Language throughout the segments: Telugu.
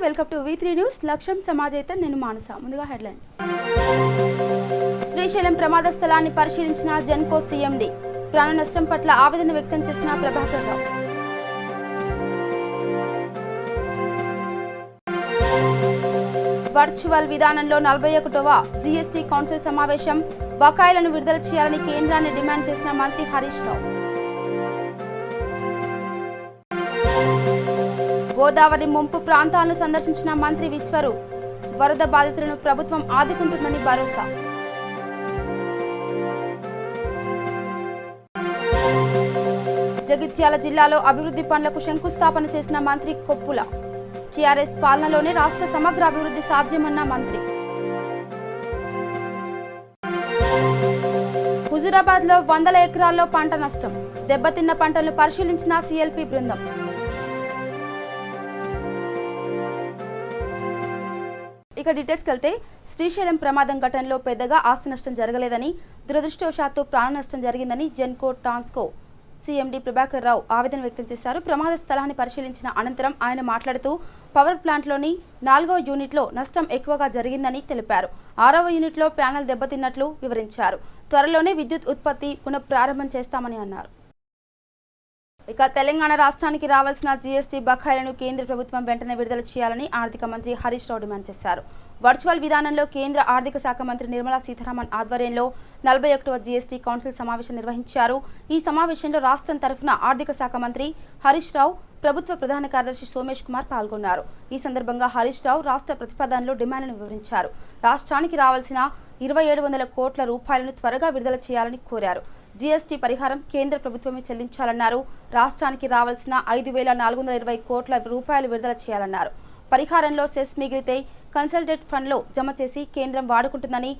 Welcome to V3 news. లక్ష్యం సమాజైతే నేను మానస. ముందుగా హెడ్లైన్స్. శ్రీశైలం ప్రమాద స్థలాన్ని పరిశీలించిన జెన్కో CMD. ప్రాణ నష్టం పట్ల ఆవేదన వ్యక్తం చేసిన ప్రభాకర్ రావు. వర్చువల్ విధానంలో 41వ GST కౌన్సిల్ సమావేశం. బకాయిలను విడుదల చేయాలని కేంద్రాన్ని డిమాండ్ చేసిన మంత్రి హరీష్ రావు. గోదావరి ముంపు ప్రాంతాలను సందర్శించిన మంత్రి విశ్వరూప్. వరద బాధితులను ప్రభుత్వం ఆదుకుంటుందని భరోసా. జగిత్యాల జిల్లాలో అభివృద్ధి పనులకు శంకుస్థాపన చేసిన మంత్రి కొప్పుల. టీఆర్ఎస్ పాలనలోనే రాష్ట్ర సమగ్ర అభివృద్ధి సాధ్యమన్న మంత్రి. హుజూరాబాద్ లో 100 ఎకరాల్లో పంట నష్టం. దెబ్బతిన్న పంటలను పరిశీలించిన CLP బృందం. ఇక డీటెయిల్స్కి వెళ్తే శ్రీశైలం ప్రమాదం ఘటనలో పెద్దగా ఆస్తి నష్టం జరగలేదని, దురదృష్టవశాత్తు ప్రాణ నష్టం జరిగిందని జెన్కో టాన్స్కో CMD ప్రభాకర్ రావు ఆవేదన వ్యక్తం చేశారు. ప్రమాద స్థలాన్ని పరిశీలించిన అనంతరం ఆయన మాట్లాడుతూ పవర్ ప్లాంట్లోని 4వ యూనిట్లో నష్టం ఎక్కువగా జరిగిందని తెలిపారు. 6వ యూనిట్లో ప్యానెల్ దెబ్బతిన్నట్లు వివరించారు. త్వరలోనే విద్యుత్ ఉత్పత్తి పునఃప్రారంభం చేస్తామని అన్నారు. ఇక తెలంగాణ రాష్ట్రానికి రావాల్సిన GST బకాయిలను కేంద్ర ప్రభుత్వం వెంటనే విడుదల చేయాలని ఆర్థిక మంత్రి హరీష్ రావు డిమాండ్ చేశారు. వర్చువల్ విధానంలో కేంద్ర ఆర్థిక శాఖ మంత్రి నిర్మలా సీతారామన్ ఆధ్వర్యంలో 41వ GST కౌన్సిల్ సమావేశం నిర్వహించారు. ఈ సమావేశంలో రాష్ట్రం తరఫున ఆర్థిక శాఖ మంత్రి హరీష్ రావు, ప్రభుత్వ ప్రధాన కార్యదర్శి సోమేష్ కుమార్ పాల్గొన్నారు. ఈ సందర్భంగా హరీష్ రావు రాష్ట్ర ప్రతిపాదనలో డిమాండ్లను వివరించారు. రాష్ట్రానికి రావాల్సిన 2700 కోట్ల రూపాయలను త్వరగా విడుదల చేయాలని కోరారు. GST పరిహారం కేంద్ర ప్రభుత్వమే చెల్లించాలన్నారు. రాష్ట్రానికి రావాల్సిన 5420 కోట్ల రూపాయలు విడుదల చేయాలన్నారు. పరిహారంలో సెస్ మిగిలితే కన్సల్టెంట్ ఫండ్లో జమ చేసి కేంద్రం వాడుకుంటుందని,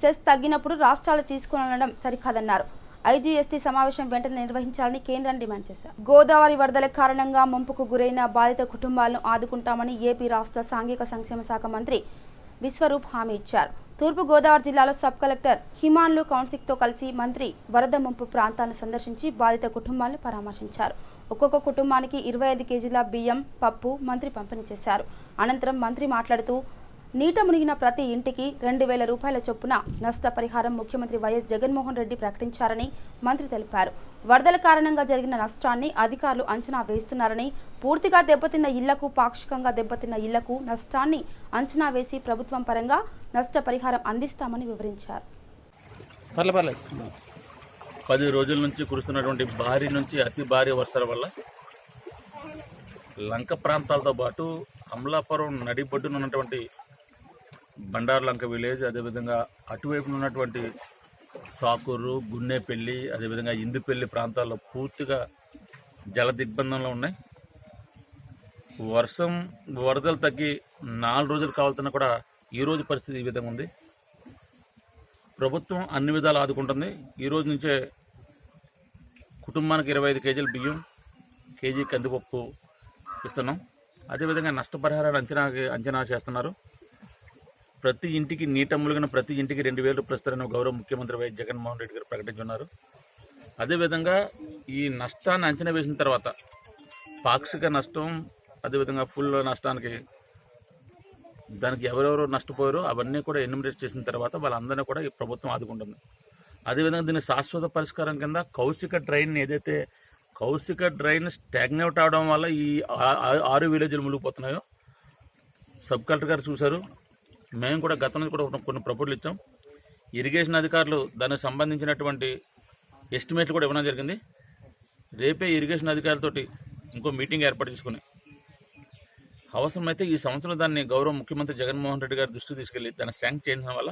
సెస్ తగ్గినప్పుడు రాష్ట్రాలు తీసుకునడం సరికాదన్నారు. IGST సమావేశం వెంటనే నిర్వహించాలని కేంద్రాన్ని డిమాండ్ చేశారు. గోదావరి వరదల కారణంగా ముంపుకు గురైన బాధిత కుటుంబాలను ఆదుకుంటామని ఏపీ రాష్ట్ర సాంఘిక సంక్షేమ శాఖ మంత్రి విశ్వరూప్ హామీ ఇచ్చారు. తూర్పు గోదావరి జిల్లాలో సబ్ కలెక్టర్ హిమాన్లు కౌన్సిక్తో కలిసి మంత్రి వరద ముంపు ప్రాంతాలను సందర్శించి బాధిత కుటుంబాలను పరామర్శించారు. ఒక్కొక్క కుటుంబానికి 25 కేజీల బియ్యం, పప్పు మంత్రి పంపిణీ చేశారు. అనంతరం మంత్రి మాట్లాడుతూ నీట మునిగిన ప్రతి ఇంటికి 2000 రూపాయల చొప్పున నష్టపరిహారం ముఖ్యమంత్రి వైఎస్ జగన్మోహన్ రెడ్డి ప్రకటించారని మంత్రి తెలిపారు. వరదల కారణంగా జరిగిన నష్టాన్ని అధికారులు అంచనా వేస్తున్నారని, పూర్తిగా దెబ్బతిన్న ఇళ్లకు, పాక్షికంగా దెబ్బతిన్న ఇళ్లకు నష్టాన్ని అంచనా వేసి ప్రభుత్వం పరంగా నష్టపరిహారం అందిస్తామని వివరించారు. 10 రోజుల నుంచి కురుస్తున్నటువంటి భారీ నుంచి అతి భారీ వర్షాల వల్ల లంక ప్రాంతాలతో పాటు అమలాపురం నడిబొడ్డున ఉన్నటువంటి బండార్లంక విలేజ్, అదేవిధంగా అటువైపున ఉన్నటువంటి సాకూరు, గున్నేపల్లి, అదేవిధంగా ఇందుపల్లి ప్రాంతాల్లో పూర్తిగా జల దిగ్బంధంలో ఉన్నాయి. వరదలు తగ్గి 4 రోజులు కావాలన్నా కూడా ఈరోజు పరిస్థితి ఈ విధంగా ఉంది. ప్రభుత్వం అన్ని విధాలు ఆదుకుంటుంది. ఈరోజు నుంచే కుటుంబానికి 25 కేజీల బియ్యం, కేజీ కందిపప్పు ఇస్తున్నాం. అదేవిధంగా నష్టపరిహారాన్ని అంచనా చేస్తున్నారు. ప్రతి ఇంటికి నీట ములిగిన ప్రతి ఇంటికి 2000 రూపాయలు ఇస్తారని గౌరవ ముఖ్యమంత్రి వైఎస్ జగన్మోహన్ రెడ్డి గారు ప్రకటించున్నారు. అదేవిధంగా ఈ నష్టాన్ని అంచనా వేసిన తర్వాత పాక్షిక నష్టం, అదేవిధంగా ఫుల్ నష్టానికి దానికి ఎవరెవరు నష్టపోయారో అవన్నీ కూడా ఎన్యూమరేట్ చేసిన తర్వాత వాళ్ళందరినీ కూడా ఈ ప్రభుత్వం ఆదుకుంటుంది. అదేవిధంగా దీని శాశ్వత పరిష్కారం కింద కౌశిక డ్రైన్ స్టాగ్నేట్ అవడం వల్ల ఈ 6 విలేజ్లు మునిగిపోతున్నాయో సబ్ కలెక్టర్ గారు చూశారు. మేము కూడా గతంలో కూడా కొన్ని ప్రపోజల్ ఇచ్చాం. ఇరిగేషన్ అధికారులు దానికి సంబంధించినటువంటి ఎస్టిమేట్లు కూడా ఇవ్వడం జరిగింది. రేపే ఇరిగేషన్ అధికారులతోటి ఇంకో మీటింగ్ ఏర్పాటు చేసుకుని అవసరమైతే ఈ సంవత్సరం దాన్ని గౌరవ ముఖ్యమంత్రి జగన్మోహన్ రెడ్డి గారి దృష్టికి తీసుకెళ్లి దాన్ని శాంక్షన్ చేయడం వల్ల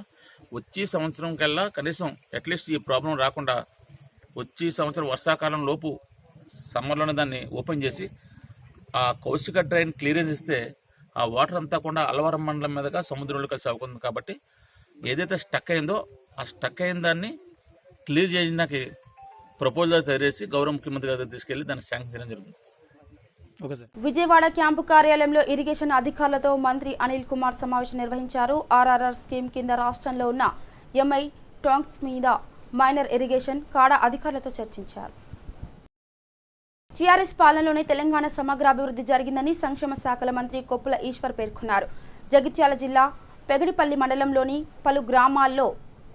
వచ్చే సంవత్సరం కల్లా కనీసం అట్లీస్ట్ ఈ ప్రాబ్లం రాకుండా వచ్చే సంవత్సరం వర్షాకాలం లోపు సమ్మర్లోనే దాన్ని ఓపెన్ చేసి ఆ కౌశిక డ్రైన్ క్లియరెన్స్ ఇస్తే ఆ వాటర్ అంతా కూడా అలవరం మండలం మీదుగా సముద్రంలో కలిసి అవుతుంది. కాబట్టి ఏదైతే స్టక్ అయిందో ఆ స్టక్ అయిన దాన్ని క్లియర్ చేయడానికి ప్రపోజల్ తయారు చేసి గౌరవ ముఖ్యమంత్రి గారి తీసుకెళ్లి దాన్ని శాంక్షన్ చేయడం జరుగుతుంది. విజయవాడ క్యాంపు కార్యాలయంలో ఇరిగేషన్ అధికారులతో మంత్రి అనిల్ కుమార్ సమావేశం నిర్వహించారు. RRR స్కీమ్ కింద రాష్ట్రంలో ఉన్న MI టాంక్స్ మీద మైనర్ ఇరిగేషన్ కాడా అధికారులతో చర్చించారు. టీఆర్ఎస్ పాలనలోనే తెలంగాణ సమగ్ర అభివృద్ధి జరిగిందని సంక్షేమ శాఖల మంత్రి కొప్పుల ఈశ్వర్ పేర్కొన్నారు. జగిత్యాల జిల్లా పెగడిపల్లి మండలంలోని పలు గ్రామాల్లో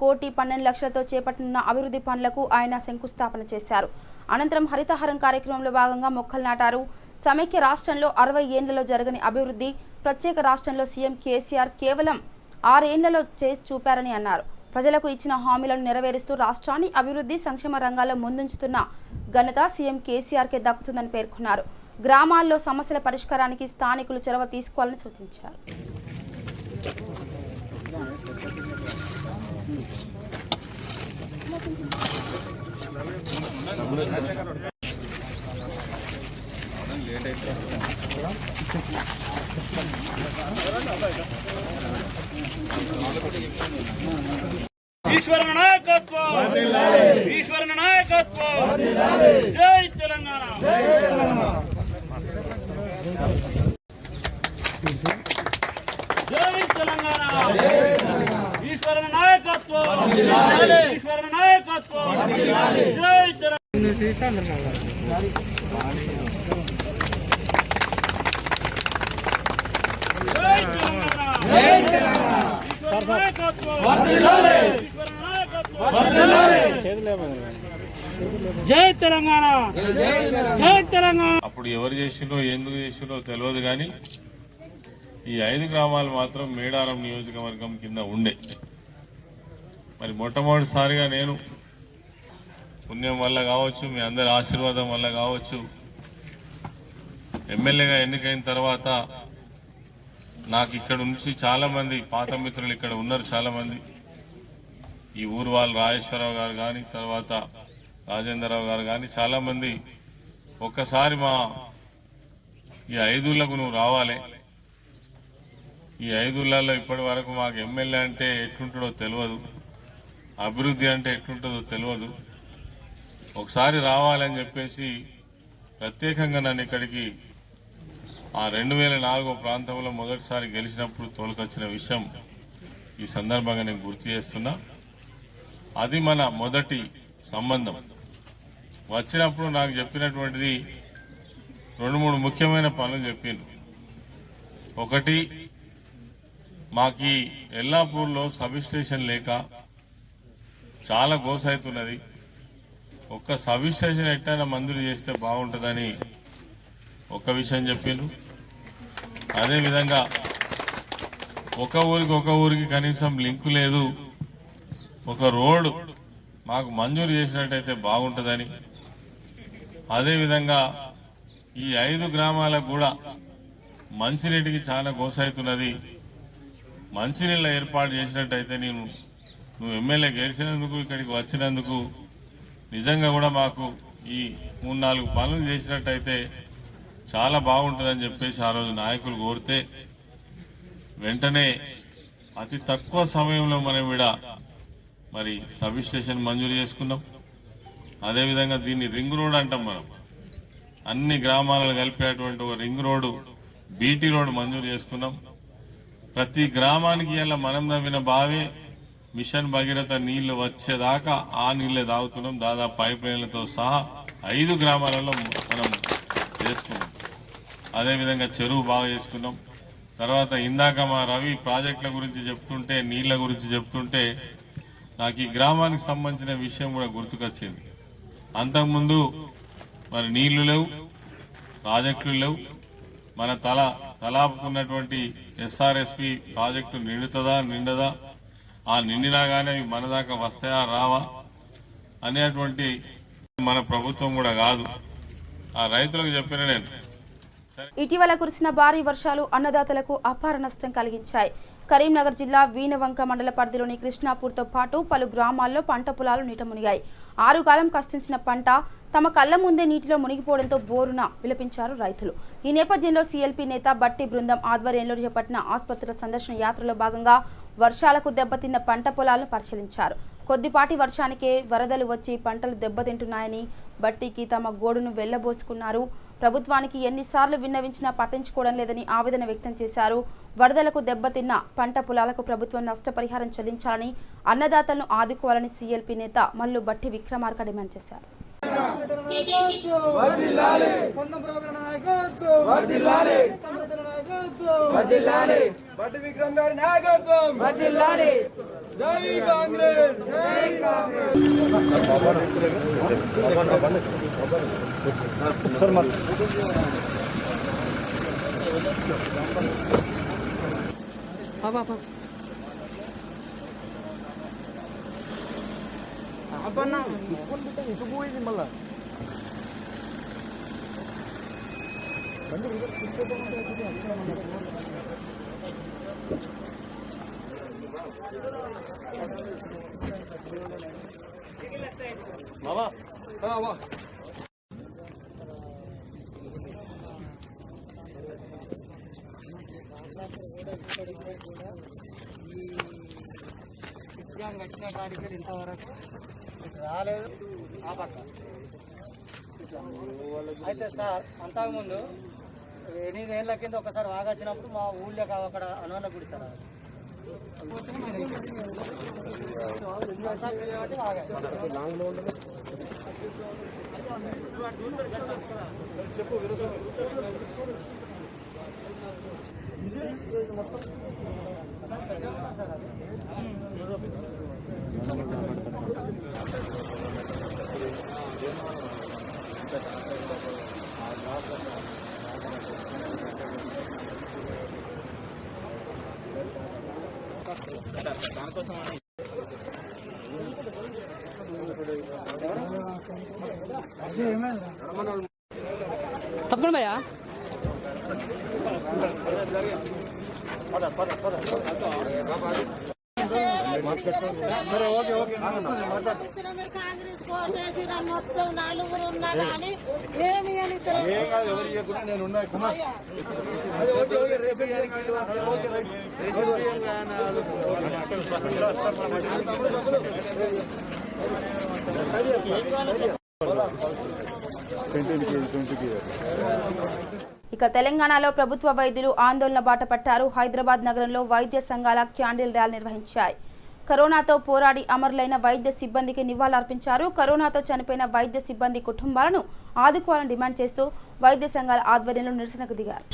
1,12,00,000తో చేపట్టనున్న అభివృద్ధి పనులకు ఆయన శంకుస్థాపన చేశారు. అనంతరం హరితహారం కార్యక్రమంలో భాగంగా మొక్కలు నాటారు. సమైక్య రాష్ట్రంలో 60 ఏళ్లలో జరగని అభివృద్ధి ప్రత్యేక రాష్ట్రంలో సీఎం కేసీఆర్ కేవలం 6 ఏళ్లలో చేసి చూపారని అన్నారు. ప్రజలకు ఇచ్చిన హామీలను నెరవేరుస్తూ రాష్ట్రాన్ని అభివృద్ధి సంక్షేమ రంగాల్లో ముందుంచుతున్న ఘనత సీఎం కేసీఆర్కే దక్కుతుందని పేర్కొన్నారు. గ్రామాల్లో సమస్యల పరిష్కారానికి స్థానికులు చొరవ తీసుకోవాలని సూచించారు. ఈశ్వర నాయకత్వం ఈశ్వర నాయకత్వం జై తెలంగాణ జై తెలంగాణ ఈశ్వర నాయకత్వం ఈశ్వర నాయకత్వం జై తెలంగాణ జై తెలంగాణ జై తెలంగాణ. అప్పుడు ఎవరు చేసినో ఎందుకు చేసినో తెలియదు కానీ ఈ 5 గ్రామాలు మాత్రం మేడారం నియోజకవర్గం కింద ఉండే. మరి మొట్టమొదటిసారిగా నేను పుణ్యం వల్ల కావచ్చు, మీ అందరి ఆశీర్వాదం వల్ల కావచ్చు, ఎమ్మెల్యేగా ఎన్నికైన తర్వాత నాకు ఇక్కడ నుంచి చాలా మంది పాత మిత్రులు ఇక్కడ ఉన్నారు. చాలా మంది ఈ ఊరు వాళ్ళు రాజేశ్వరరావు గారు కానీ, తర్వాత రాజేంద్రరావు గారు కానీ చాలా మంది ఒక్కసారి మా ఈ 5 ఊళ్ళకు నువ్వు రావాలి, ఈ 5 ఊళ్ళల్లో ఇప్పటి వరకు మాకు ఎమ్మెల్యే అంటే ఎట్లుంటుందో తెలియదు, అభివృద్ధి అంటే ఎట్లుంటుందో తెలియదు, ఒకసారి రావాలని చెప్పేసి ప్రత్యేకంగా నన్ను ఇక్కడికి ఆ 2004 ప్రాంతంలో మొదటిసారి గెలిచినప్పుడు తోలుకొచ్చిన విషయం ఈ సందర్భంగా నేను గుర్తు చేస్తున్నా. అది మన మొదటి సంబంధం. వచ్చినప్పుడు నాకు చెప్పినటువంటిది 2-3 ముఖ్యమైన పనులు చెప్పిండ్రు. ఒకటి, మాకు ఎల్లాపూర్లో సబ్ స్టేషన్ లేక చాలా గోసైతున్నది, ఒక్క సబ్ స్టేషన్ ఎట్టైనా మంజూరు చేస్తే బాగుంటుందని ఒక విషయం చెప్పిండ్రు. అదేవిధంగా ఒక ఊరికి కనీసం లింకు లేదు, ఒక రోడ్డు మాకు మంజూరు చేసినట్టయితే బాగుంటుందని, అదేవిధంగా ఈ 5 గ్రామాలకు కూడా మంచినీటికి చాలా గోసైతున్నది, మంచినీళ్ళ ఏర్పాటు చేసినట్టయితే నువ్వు ఎమ్మెల్యే గెలిచినందుకు ఇక్కడికి వచ్చినందుకు నిజంగా కూడా మాకు ఈ 3-4 పనులు చేసినట్టయితే చాలా బాగుంటుందని చెప్పేసి ఆ రోజు నాయకులు కోరితే వెంటనే అతి తక్కువ సమయంలో మనం ఇక్కడ మరి సబ్ స్టేషన్ మంజూరు చేసుకున్నాం. అదేవిధంగా దీన్ని రింగ్ రోడ్ అంటాం. మనం అన్ని గ్రామాలను కలిపేటువంటి ఒక రింగ్ రోడ్డు, బీటీ రోడ్డు మంజూరు చేసుకున్నాం. ప్రతి గ్రామానికి ఇలా మనం నవ్విన బావే మిషన్ భగీరథ నీళ్లు వచ్చేదాకా ఆ నీళ్లే తాగుతున్నాం. దాదాపు పైప్ లైన్లతో సహా 5 గ్రామాలలో మనం చేసుకున్నాం. అదేవిధంగా చెరువు బాగా చేసుకున్నాం. తర్వాత ఇందాక మా రవి ప్రాజెక్టుల గురించి చెప్తుంటే, నీళ్ల గురించి చెప్తుంటే నాకు ఈ గ్రామానికి సంబంధించిన విషయం కూడా గుర్తుకొచ్చింది. అంతకుముందు మరి నీళ్లు లేవు, ప్రాజెక్టులు లేవు. మన తలాపుకున్నటువంటి ఎస్ఆర్ఎస్పి ప్రాజెక్టు నిండదా, ఆ నిండినా కానీ అవి మన దాకా వస్తాయా రావా అనేటువంటి మన ప్రభుత్వం కూడా కాదు. ఆ రైతులకు చెప్పిన నేను ఇటీవల కురిసిన భారీ వర్షాలు అన్నదాతలకు అపార నష్టం కలిగించాయి. కరీంనగర్ జిల్లా వీణవంక మండల పరిధిలోని కృష్ణాపూర్తో పాటు పలు గ్రామాల్లో పంట పొలాలు నీట మునిగాయి. 6 కాలం కష్టించిన పంట తమ కళ్ల ముందే నీటిలో మునిగిపోవడంతో బోరున విలపించారు రైతులు. ఈ నేపథ్యంలో సీఎల్పీ నేత బట్టి బృందం ఆధ్వర్యంలో చేపట్టిన ఆసుపత్రుల సందర్శన యాత్రలో భాగంగా వర్షాలకు దెబ్బతిన్న పంట పొలాలను పరిశీలించారు. కొద్దిపాటి వర్షానికే వరదలు వచ్చి పంటలు దెబ్బతింటున్నాయని బట్టికి తమ గోడును వెళ్లబోసుకున్నారు. ప్రభుత్వానికి ఎన్నిసార్లు విన్నవించినా పట్టించుకోవడం లేదని ఆవేదన వ్యక్తం చేశారు. వరదలకు దెబ్బతిన్న పంట పొలాలకు ప్రభుత్వం నష్టపరిహారం చెల్లించాలని, అన్నదాతలను ఆదుకోవాలని సీఎల్పీ నేత మల్లు బట్టి విక్రమార్క డిమాండ్ చేశారు. పొన్నం ప్రభాకర్ నాయకత్వం వర్ధిల్లాలి. భట్టి విక్రమ్ గారి నాయకత్వం వర్ధిల్లాలి. జై కాంగ్రెస్. జై కాంగ్రెస్. వచ్చిన కాడికి ఇంతవరకు రాలేదు. అయితే సార్ అంతకుముందు 8 ఏళ్ళ కింద ఒకసారి వాగొచ్చినప్పుడు మా ఊళ్ళో అక్కడ అనువన్న గుడి సార్ చెప్పు. తప్పకుండా భయ్యా. కాంగ్రెస్ కోటేసి మొత్తం 4 ఉన్నా కానీ ఏమి అని ఇక తెలంగాణలో ప్రభుత్వ వైద్యులు ఆందోళన బాట పట్టారు. హైదరాబాద్ నగరంలో వైద్య సంఘాల క్యాండిల్ ర్యాలీ నిర్వహించాయి. కరోనాతో పోరాడి అమరులైన వైద్య సిబ్బందికి నివాళులర్పించారు. కరోనాతో చనిపోయిన వైద్య సిబ్బంది కుటుంబాలను ఆదుకోవాలని డిమాండ్ చేస్తూ వైద్య సంఘాల ఆధ్వర్యంలో నిరసనకు దిగారు.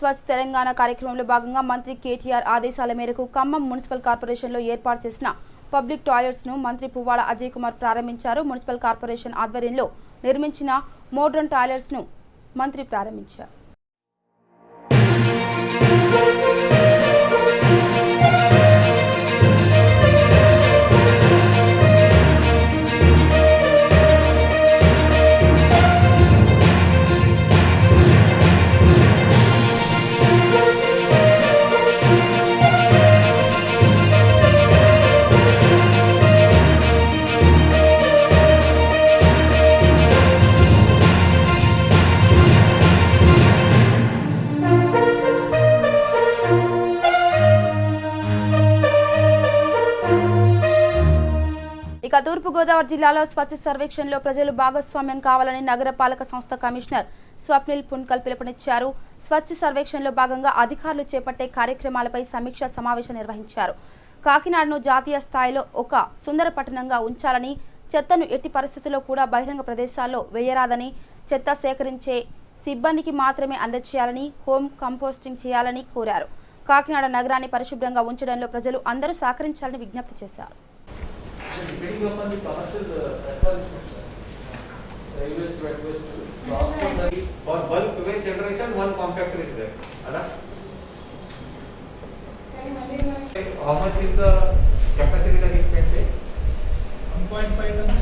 స్వచ్ఛ తెలంగాణ కార్యక్రమంలో భాగంగా మంత్రి కేటీఆర్ ఆదేశాల మేరకు ఖమ్మం మున్సిపల్ కార్పొరేషన్లో ఏర్పాటు చేసిన పబ్లిక్ టాయిలెట్స్ ను మంత్రి పువ్వాడ అజయ్ కుమార్ ప్రారంభించారు. మున్సిపల్ కార్పొరేషన్ ఆధ్వర్యంలో నిర్మించిన మోడ్రన్ టాయిలెట్స్ ను మంత్రి ప్రారంభించారు. ఇక తూర్పుగోదావరి జిల్లాలో స్వచ్ఛ సర్వేక్షణలో ప్రజలు భాగస్వామ్యం కావాలని నగరపాలక సంస్థ కమిషనర్ స్వప్నిల్ పున్కల్ పిలుపునిచ్చారు. స్వచ్ఛ సర్వేక్షణలో భాగంగా అధికారులు చేపట్టే కార్యక్రమాలపై సమీక్షా సమావేశం నిర్వహించారు. కాకినాడను జాతీయ స్థాయిలో ఒక సుందర పట్టణంగా ఉంచాలని, చెత్తను ఎట్టి పరిస్థితుల్లో కూడా బహిరంగ ప్రదేశాల్లో వేయరాదని, చెత్త సేకరించే సిబ్బందికి మాత్రమే అందజేయాలని, హోమ్ కంపోస్టింగ్ చేయాలని కోరారు. కాకినాడ నగరాన్ని పరిశుభ్రంగా ఉంచడంలో ప్రజలు అందరూ సహకరించాలని విజ్ఞప్తి చేశారు. Depending upon the commercial establishment, railways to waste for bulk waste generation, one compactor is there. How much is the capacity that it can take? 1.5 tons.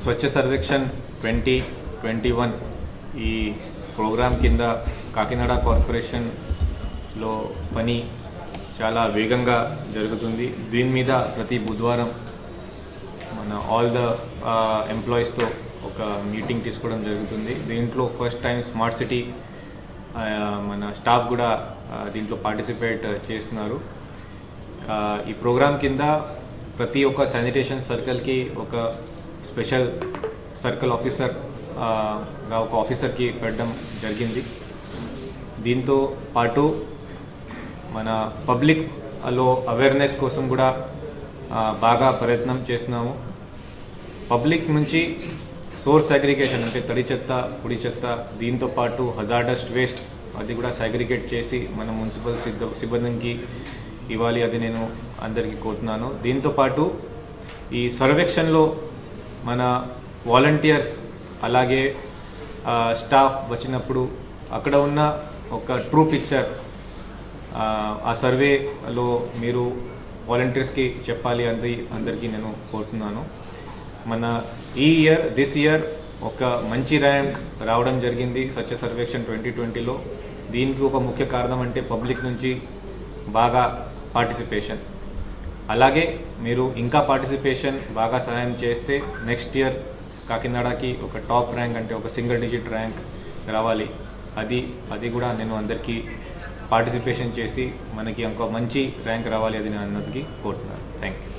స్వచ్ఛ సర్వేక్షణ్ 2021 ఈ ప్రోగ్రామ్ కింద కాకినాడ కార్పొరేషన్లో పని చాలా వేగంగా జరుగుతుంది. దీని మీద ప్రతి బుధవారం మన ఆల్ ద ఎంప్లాయీస్తో ఒక మీటింగ్ తీసుకోవడం జరుగుతుంది. దీంట్లో ఫస్ట్ టైం స్మార్ట్ సిటీ మన స్టాఫ్ కూడా దీంట్లో పార్టిసిపేట్ చేస్తున్నారు. ఈ ప్రోగ్రామ్ కింద ప్రతి ఒక్క శానిటేషన్ సర్కిల్కి ఒక స్పెషల్ సర్కిల్ ఆఫీసర్ ఒక ఆఫీసర్కి పెట్టడం జరిగింది. దీంతో పాటు మన పబ్లిక్లో అవేర్నెస్ కోసం కూడా బాగా ప్రయత్నం చేస్తున్నాము. పబ్లిక్ నుంచి సోర్స్ అగ్రిగేషన్ అంటే తడి చెత్త, పొడి చెత్త, దీంతో పాటు హజార్డస్ వేస్ట్ అది కూడా సాగ్రిగేట్ చేసి మన మున్సిపల్ సిబ్బందికి ఇవ్వాలి, అది నేను అందరికీ కోరుతున్నాను. దీంతో పాటు ఈ సర్వేక్షన్లో మన వాలంటీర్స్ అలాగే స్టాఫ్ వచ్చినప్పుడు అక్కడ ఉన్న ఒక ట్రూ పిక్చర్ ఆ సర్వేలో మీరు వాలంటీర్స్కి చెప్పాలి అది అందరికీ నేను కోరుతున్నాను. మన దిస్ ఇయర్ ఒక మంచి ర్యాంక్ రావడం జరిగింది స్వచ్ఛ సర్వేక్షణ్ 2020లో. దీనికి ఒక ముఖ్య కారణం అంటే పబ్లిక్ నుంచి బాగా పార్టిసిపేషన్. అలాగే మీరు ఇంకా పార్టిసిపేషన్ బాగా సహాయం చేస్తే నెక్స్ట్ ఇయర్ కాకినాడకి ఒక టాప్ ర్యాంక్ అంటే ఒక సింగిల్ డిజిట్ ర్యాంక్ రావాలి. అది కూడా నేను అందరికీ పార్టిసిపేషన్ చేసి మనకి ఇంకో మంచి ర్యాంక్ రావాలి, అది నేను అందరికీ కోరుతున్నాను. Thank you.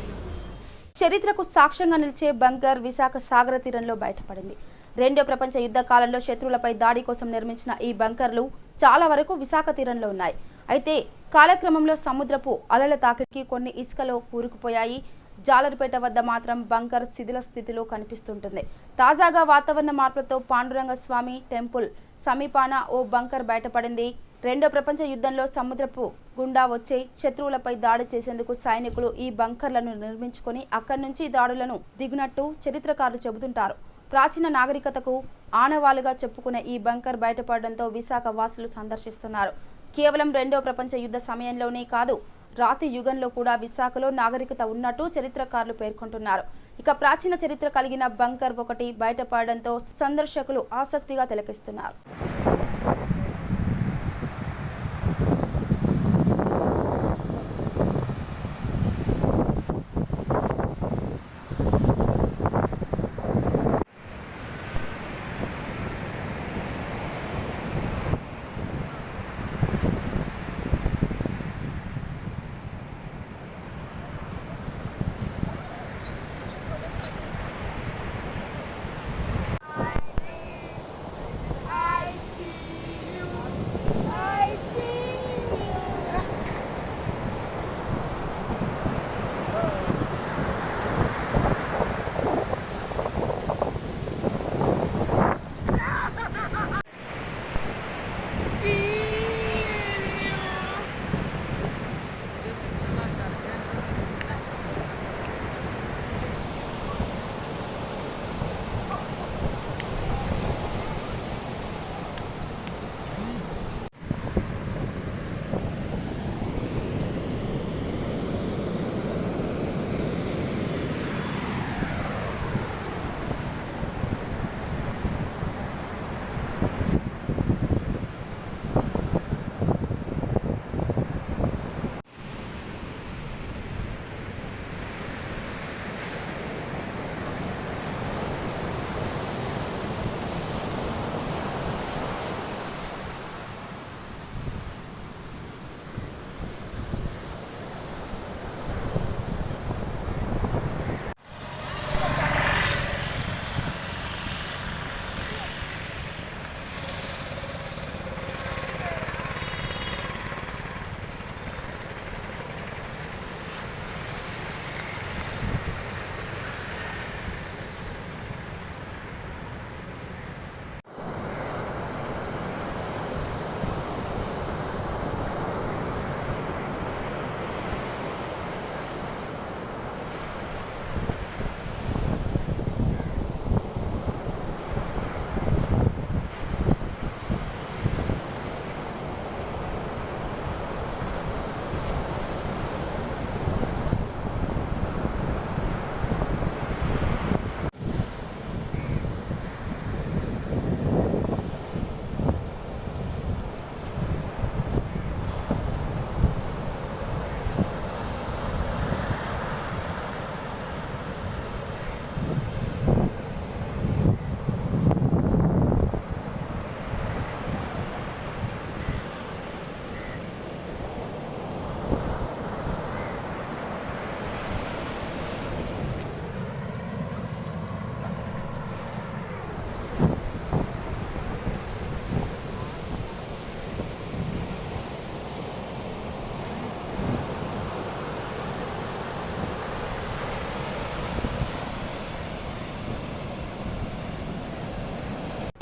చరిత్రకు సాక్ష్యంగా నిలిచే బంకర్ విశాఖ సాగర తీరంలో బయటపడింది. రెండో ప్రపంచ యుద్ధ కాలంలో శత్రువులపై దాడి కోసం నిర్మించిన ఈ బంకర్లు చాలా వరకు విశాఖ తీరంలో ఉన్నాయి. అయితే కాలక్రమంలో సముద్రపు అలల తాకిడికి కొన్ని ఇసుకలో కూరుకుపోయాయి. జాలరిపేట వద్ద మాత్రం బంకర్ శిథిల స్థితిలో కనిపిస్తుంటుంది. తాజాగా వాతావరణ మార్పులతో పాండురంగ స్వామి టెంపుల్ సమీపాన ఓ బంకర్ బయటపడింది. రెండో ప్రపంచ యుద్ధంలో సముద్రపు గుండా వచ్చే శత్రువులపై దాడి చేసేందుకు సైనికులు ఈ బంకర్లను నిర్మించుకొని అక్కడి నుంచి దాడులను దిగునట్టు చరిత్రకారులు చెబుతుంటారు. ప్రాచీన నాగరికతకు ఆనవాలుగా చెప్పుకునే ఈ బంకర్ బయటపడడంతో విశాఖ వాసులు సందర్శిస్తున్నారు. కేవలం రెండో ప్రపంచ యుద్ధ సమయంలోనే కాదు, రాతి యుగంలో కూడా విశాఖలో నాగరికత ఉన్నట్టు చరిత్రకారులు పేర్కొంటున్నారు. ఇక ప్రాచీన చరిత్ర కలిగిన బంకర్ ఒకటి బయటపడడంతో సందర్శకులు ఆసక్తిగా తిలకిస్తున్నారు.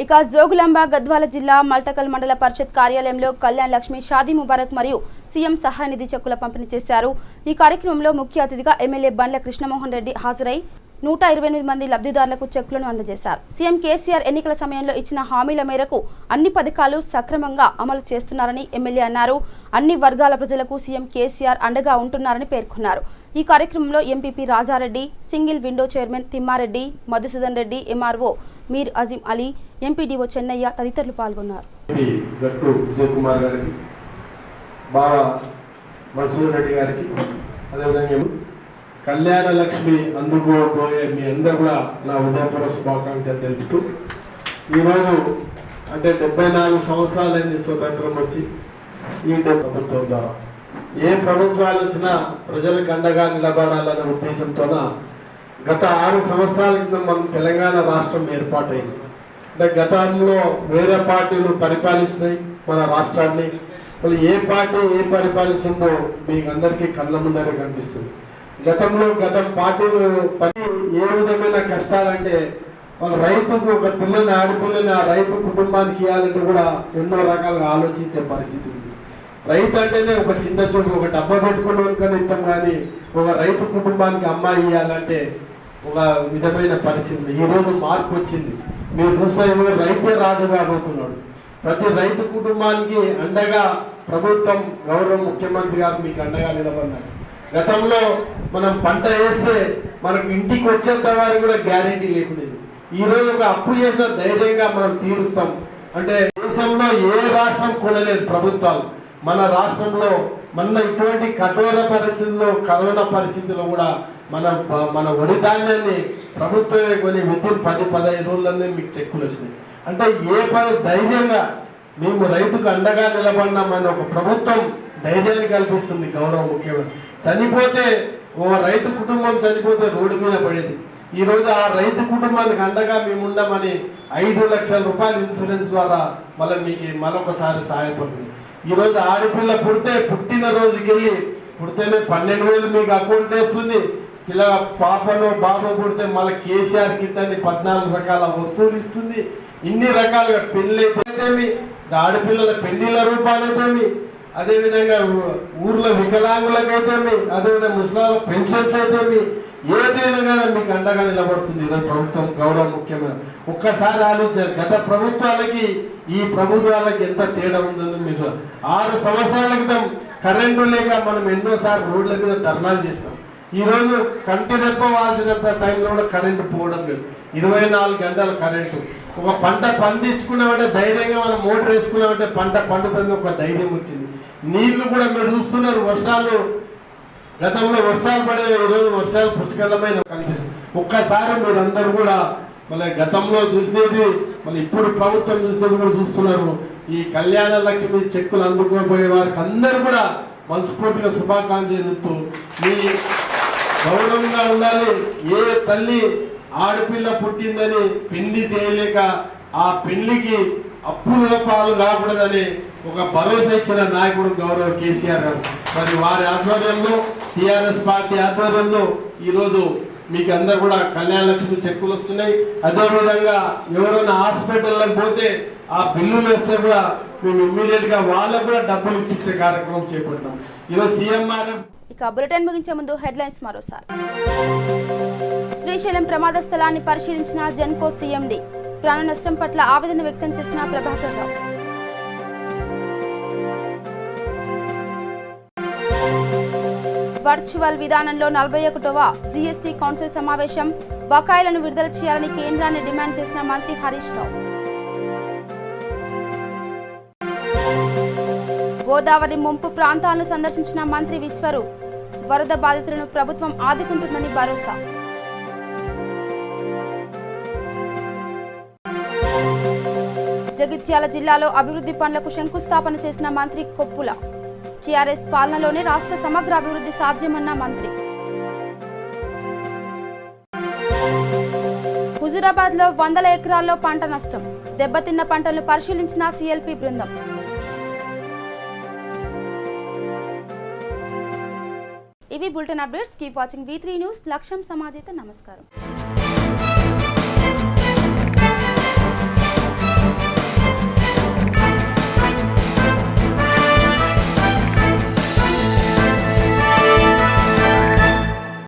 ఇక జోగులాంబ గద్వాల జిల్లా మల్టకల్ మండల పరిషత్ కార్యాలయంలో కళ్యాణ్ లక్ష్మి షాదీ ముబారక్ మరియు సీఎం సహాయ నిధి చెక్కుల పంపిణీ చేశారు. ఈ కార్యక్రమంలో ముఖ్య అతిథిగా ఎమ్మెల్యే బండ్ల కృష్ణమోహన్ రెడ్డి హాజరై 128 మంది లబ్ధిదారులకు చెక్కులను అందజేశారు. సీఎం కేసీఆర్ ఎన్నికల సమయంలో ఇచ్చిన హామీల మేరకు అన్ని పథకాలు సక్రమంగా అమలు చేస్తున్నారని ఎమ్మెల్యే అన్నారు. అన్ని వర్గాల ప్రజలకు సీఎం కేసీఆర్ అండగా ఉంటున్నారని పేర్కొన్నారు. ఈ కార్యక్రమంలో MPP Rajareddy, single window chairman Thimmareddy, Madhusudan Reddy, MRO Mir Azeem Ali, MPDO Chennaiah తదితరులు పాల్గొన్నారు. కళ్యాణ లక్ష్మి అందుకోబోయే మీ అందరూ కూడా నా హృదయపూర్వక శుభాకాంక్షలు తెలుపుతూ ఈరోజు అంటే 74 సంవత్సరాలైంది స్వతంత్రం వచ్చి ఈ ప్రభుత్వం ద్వారా ఏ ప్రభుత్వాలు వచ్చినా ప్రజలకు అండగా నిలబడాలనే ఉద్దేశంతోన గత 6 సంవత్సరాల క్రితం మనం తెలంగాణ రాష్ట్రం ఏర్పాటైంది. అంటే గతంలో వేరే పార్టీలు పరిపాలించినాయి మన రాష్ట్రాన్ని. మళ్ళీ ఏ పార్టీ ఏ పరిపాలించిందో మీకు అందరికీ కళ్ళ ముందరే కనిపిస్తుంది. గతంలో గత పార్టీలు పని ఏ విధమైన కష్టాలంటే వాళ్ళ రైతుకు ఒక పిల్లని ఆడపిల్లని ఆ రైతు కుటుంబానికి ఇవ్వాలంటే కూడా ఎన్నో రకాలుగా ఆలోచించే పరిస్థితి ఉంది. రైతు అంటేనే ఒక చిన్న చూపు, ఒక డబ్బా పెట్టుకునే ఇస్తాం, కానీ ఒక రైతు కుటుంబానికి అమ్మాయి ఇవ్వాలంటే ఒక విధమైన పరిస్థితి. ఈరోజు మార్పు వచ్చింది. మీరు చూస్తే రైతే రాజుగా అవుతున్నాడు. ప్రతి రైతు కుటుంబానికి అండగా ప్రభుత్వం గౌరవ ముఖ్యమంత్రి గారు మీకు అండగా నిలబడినారు. గతంలో మనం పంట వేస్తే మనకు ఇంటికి వచ్చేంత వారికి కూడా గ్యారెంటీ లేకుండేది. ఈరోజు ఒక అప్పు చేసిన ధైర్యంగా మనం తీరుస్తాం. అంటే దేశంలో ఏ రాష్ట్రం కొనలేదు ప్రభుత్వాలు. మన రాష్ట్రంలో ఇటువంటి కఠోర పరిస్థితుల్లో కరోనా పరిస్థితుల్లో కూడా మన వరి ధాన్యాన్ని ప్రభుత్వమే కొని వితిన్ 10-15 రోజులనే మీకు చెక్కులు వచ్చినాయి. అంటే ధైర్యంగా మేము రైతుకు అండగా నిలబడినామని ఒక ప్రభుత్వం ధైర్యాన్ని కల్పిస్తుంది. గౌరవ ముఖ్యమంత్రి చనిపోతే ఓ రైతు కుటుంబం చనిపోతే రోడ్డు మీద పడేది. ఈరోజు ఆ రైతు కుటుంబానికి అండగా మేము ఉండమని 5 లక్షల రూపాయల ఇన్సూరెన్స్ ద్వారా మీకు మరొకసారి సహాయపడుతుంది. ఈరోజు ఆడపిల్ల పుట్టిన రోజుకి వెళ్ళి పుడితేనే 12,000 మీకు అకౌంట్ వేస్తుంది. ఇలా పాపను బాబు పుడితే మళ్ళీ కేసీఆర్ కిట్ అని 14 రకాల వస్తువులు ఇస్తుంది. ఇన్ని రకాలుగా పెళ్లి అయితేమి, ఆడపిల్లల పెళ్లిళ్ళ రూపాయలైతేమి, అదేవిధంగా ఊర్లో వికలాంగులకైతేమి, అదేవిధంగా ముస్లింల పెన్షన్స్ అయితేమి, ఏదైనా మీకు అండగా నిలబడుతుంది ఈరోజు ప్రభుత్వం గౌరవ ముఖ్యమంత్రి. ఒక్కసారి ఆలోచించారు గత ప్రభుత్వాలకి ఈ ప్రభుత్వాలకి ఎంత తేడా ఉందని. మీరు 6 సంవత్సరాల క్రితం కరెంటు లేక మనం ఎన్నోసార్లు రోడ్ల మీద ధర్నాలు చేస్తాం. ఈరోజు కంటి రెప్పవాల్సినంత టైంలో కూడా కరెంటు పోవడం లేదు. 24 గంటల కరెంటు. ఒక పంట పండించుకున్నామంటే ధైర్యంగా మనం మోటార్ వేసుకున్నామంటే పంట పండుతుంది, ఒక ధైర్యం వచ్చింది. నీళ్లు కూడా మీరు చూస్తున్నారు. గతంలో వర్షాలు పడే, ఈరోజు వర్షాలు పుష్కలమైన కనిపిస్తుంది. ఒక్కసారి మీరు అందరూ కూడా మళ్ళీ గతంలో చూసినది మళ్ళీ ఇప్పుడు ప్రభుత్వం చూసినది కూడా చూస్తున్నారు. ఈ కళ్యాణ లక్ష్మి చెక్కులు అందుకోబోయే వారికి అందరూ కూడా మనస్ఫూర్తిగా శుభాకాంక్షలు చెప్తూ మీ గౌరవంగా ఉండాలి. ఏ తల్లి ఆడపిల్ల పుట్టిందని పెళ్లి చేయలేక ఆ పెళ్లికి అప్పుల పాలు కాకూడదని ఒక భరోసా ఇచ్చిన నాయకుడు గౌరవ కేసీఆర్ గారు. మరి వారి ఆధ్వర్యంలో టీఆర్ఎస్ పార్టీ ఆధ్వర్యంలో ఈరోజు మీకు అందరు కూడా కళ్యాణ లక్ష్మి చెక్కులు వస్తున్నాయి. అదేవిధంగా ఎవరైనా హాస్పిటల్లోకి పోతే ఆ బిల్లులు వేస్తే కూడా మేము ఇమ్మీడియట్ గా వాళ్ళకు కూడా డబ్బులు ఇప్పించే కార్యక్రమం చేపడతాం. ఈరోజు సీఎంఆర్. ఇక బులెటిన్ ముగించే ముందు హెడ్లైన్స్ మరోసారి. శ్రీశైలం ప్రమాద స్థలాన్ని పరిశీలించిన జెన్కో సీఎండీ. ప్రాణ నష్టం పట్ల ఆవేదన వ్యక్తం చేసిన ప్రభాకర్ రావు. వర్చువల్ విధానంలో 41వ జీఎస్టీ కౌన్సిల్ సమావేశం. బకాయిలను విడుదల చేయాలని కేంద్రాన్ని డిమాండ్ చేసిన మంత్రి హరీష్ రావు. గోదావరి ముంపు ప్రాంతాలను సందర్శించిన మంత్రి విశ్వరూప్. వరద బాధితులను ప్రభుత్వం ఆదుకుంటుందని భరోసా. జగిత్యాల జిల్లాలో అభివృద్ధి పనులకు శంకుస్థాపన చేసిన మంత్రి కొప్పుల. టీఆర్ఎస్ పాలనలోనే రాష్ట్ర సమగ్ర అభివృద్ధి సాధ్యమన్న మంత్రి. హుజూరాబాద్ లో 100 ఎకరాల్లో పంట నష్టం. దెబ్బతిన్న పంటలను పరిశీలించిన సిఎల్పి బృందం. ఇవి bulletin updates. Keep watching V3 news. లక్ష్యం సమాజేత. నమస్కారం.